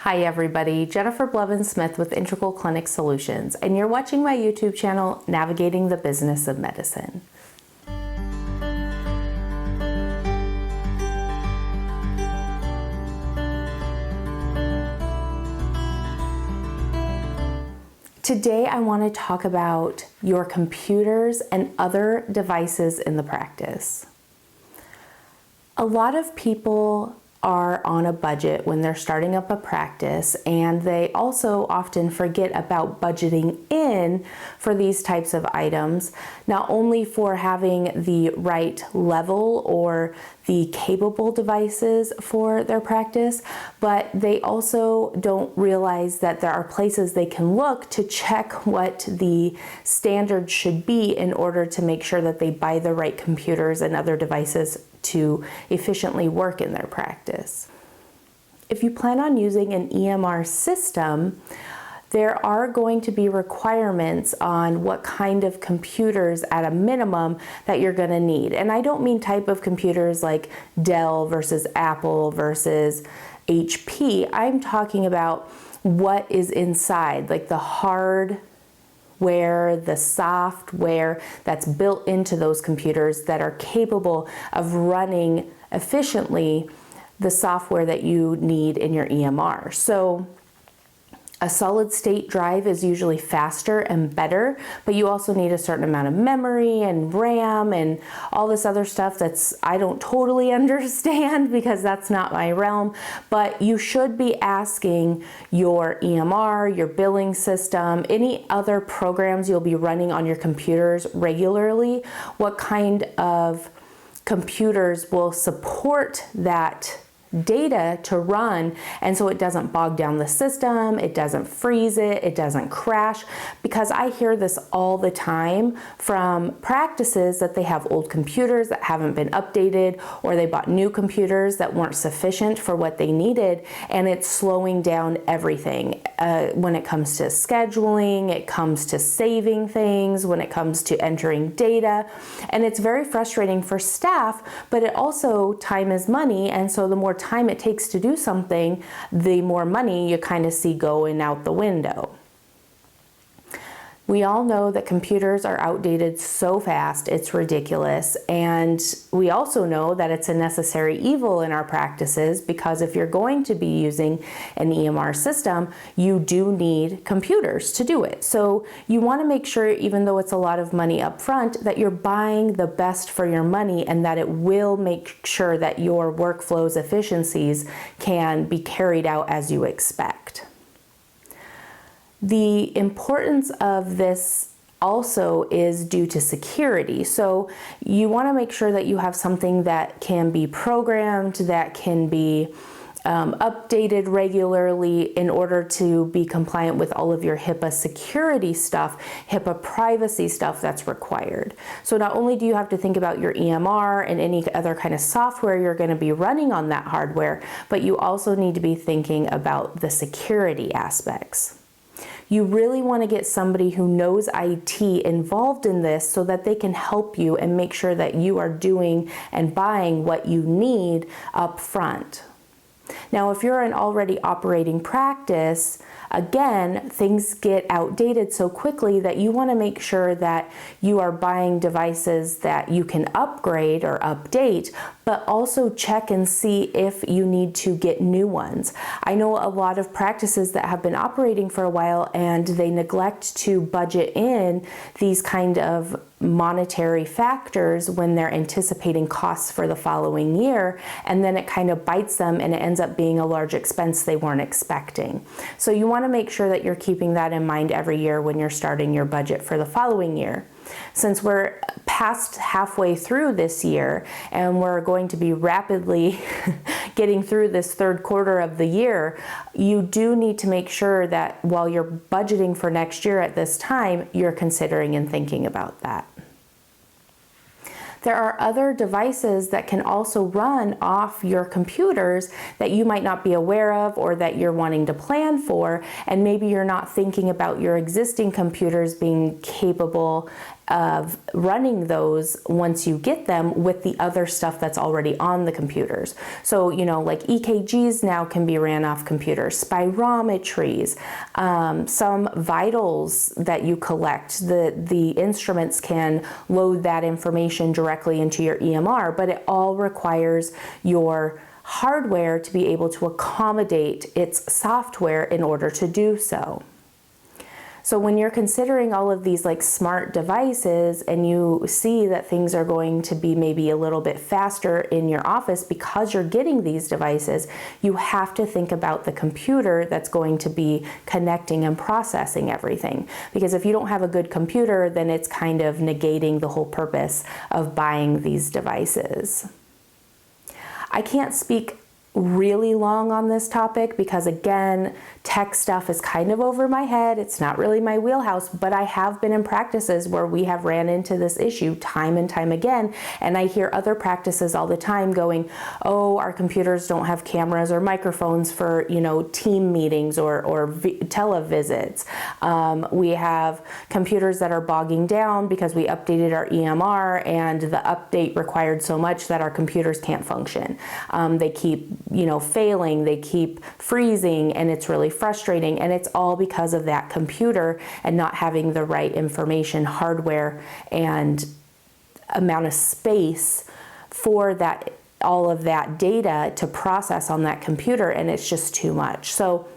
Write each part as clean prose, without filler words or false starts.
Hi everybody, Jennifer Blevins-Smith with Integral Clinic Solutions, and you're watching my YouTube channel, Navigating the Business of Medicine. Today I want to talk about your computers and other devices in the practice. A lot of people are on a budget when they're starting up a practice, and they also often forget about budgeting in for these types of items, not only for having the right level or the capable devices for their practice, but they also don't realize that there are places they can look to check what the standard should be in order to make sure that they buy the right computers and other devices to efficiently work in their practice. If you plan on using an EMR system, there are going to be requirements on what kind of computers at a minimum that you're going to need. And I don't mean type of computers like Dell versus Apple versus HP. I'm talking about what is inside, like the hardware, the software that's built into those computers that are capable of running efficiently the software that you need in your EMR. So a solid state drive is usually faster and better, but you also need a certain amount of memory and RAM and all this other stuff I don't totally understand because that's not my realm, but you should be asking your EMR, your billing system, any other programs you'll be running on your computers regularly, what kind of computers will support that data to run, and so it doesn't bog down the system, it doesn't freeze it, it doesn't crash, because I hear this all the time from practices that they have old computers that haven't been updated, or they bought new computers that weren't sufficient for what they needed, and it's slowing down everything. When it comes to scheduling, it comes to saving things, when it comes to entering data, and it's very frustrating for staff, but it also, time is money, and so the more time it takes to do something, the more money you kind of see going out the window. We all know that computers are outdated so fast, it's ridiculous. And we also know that it's a necessary evil in our practices, because if you're going to be using an EMR system, you do need computers to do it. So you want to make sure, even though it's a lot of money up front, that you're buying the best for your money and that it will make sure that your workflow's efficiencies can be carried out as you expect. The importance of this also is due to security. So you want to make sure that you have something that can be programmed, that can be updated regularly in order to be compliant with all of your HIPAA security stuff, HIPAA privacy stuff that's required. So not only do you have to think about your EMR and any other kind of software you're going to be running on that hardware, but you also need to be thinking about the security aspects. You really want to get somebody who knows IT involved in this so that they can help you and make sure that you are doing and buying what you need up front. Now, if you're an already operating practice, again, things get outdated so quickly that you want to make sure that you are buying devices that you can upgrade or update, but also check and see if you need to get new ones. I know a lot of practices that have been operating for a while and they neglect to budget in these kind of monetary factors when they're anticipating costs for the following year, and then it kind of bites them and it ends up being a large expense they weren't expecting. So you want to make sure that you're keeping that in mind every year when you're starting your budget for the following year. Since we're past halfway through this year and we're going to be rapidly getting through this third quarter of the year, you do need to make sure that while you're budgeting for next year at this time, you're considering and thinking about that. There are other devices that can also run off your computers that you might not be aware of or that you're wanting to plan for, and maybe you're not thinking about your existing computers being capable of running those once you get them with the other stuff that's already on the computers. So, you know, like EKGs now can be ran off computers, spirometries, some vitals that you collect, the instruments can load that information directly into your EMR, but it all requires your hardware to be able to accommodate its software in order to do so. So when you're considering all of these like smart devices and you see that things are going to be maybe a little bit faster in your office because you're getting these devices, you have to think about the computer that's going to be connecting and processing everything. Because if you don't have a good computer, then it's kind of negating the whole purpose of buying these devices. I can't speak really long on this topic because, again, tech stuff is kind of over my head. It's not really my wheelhouse, but I have been in practices where we have ran into this issue time and time again. And I hear other practices all the time going, oh, our computers don't have cameras or microphones for, you know, team meetings or televisits. We have computers that are bogging down because we updated our EMR and the update required so much that our computers can't function. They keep, you know, failing, they keep freezing, and it's really frustrating, and it's all because of that computer and not having the right information, hardware, and amount of space for that, all of that data to process on that computer, and it's just too much. So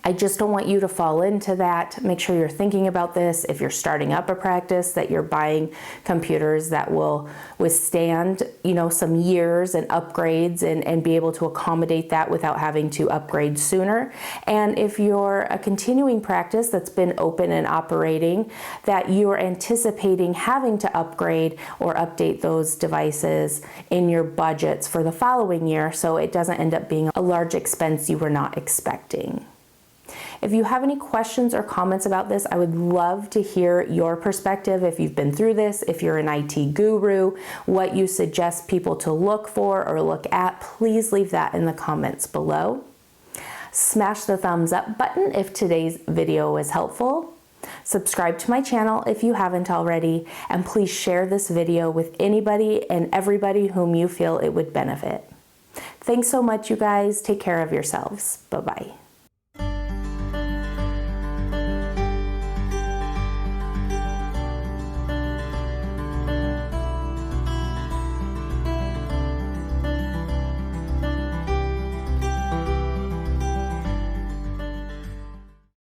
I just don't want you to fall into that. Make sure you're thinking about this. If you're starting up a practice, that you're buying computers that will withstand, you know, some years and upgrades and be able to accommodate that without having to upgrade sooner. And if you're a continuing practice that's been open and operating, that you're anticipating having to upgrade or update those devices in your budgets for the following year, so it doesn't end up being a large expense you were not expecting. If you have any questions or comments about this, I would love to hear your perspective. If you've been through this, if you're an IT guru, what you suggest people to look for or look at, please leave that in the comments below. Smash the thumbs up button if today's video was helpful. Subscribe to my channel if you haven't already, and please share this video with anybody and everybody whom you feel it would benefit. Thanks so much, you guys. Take care of yourselves. Bye-bye.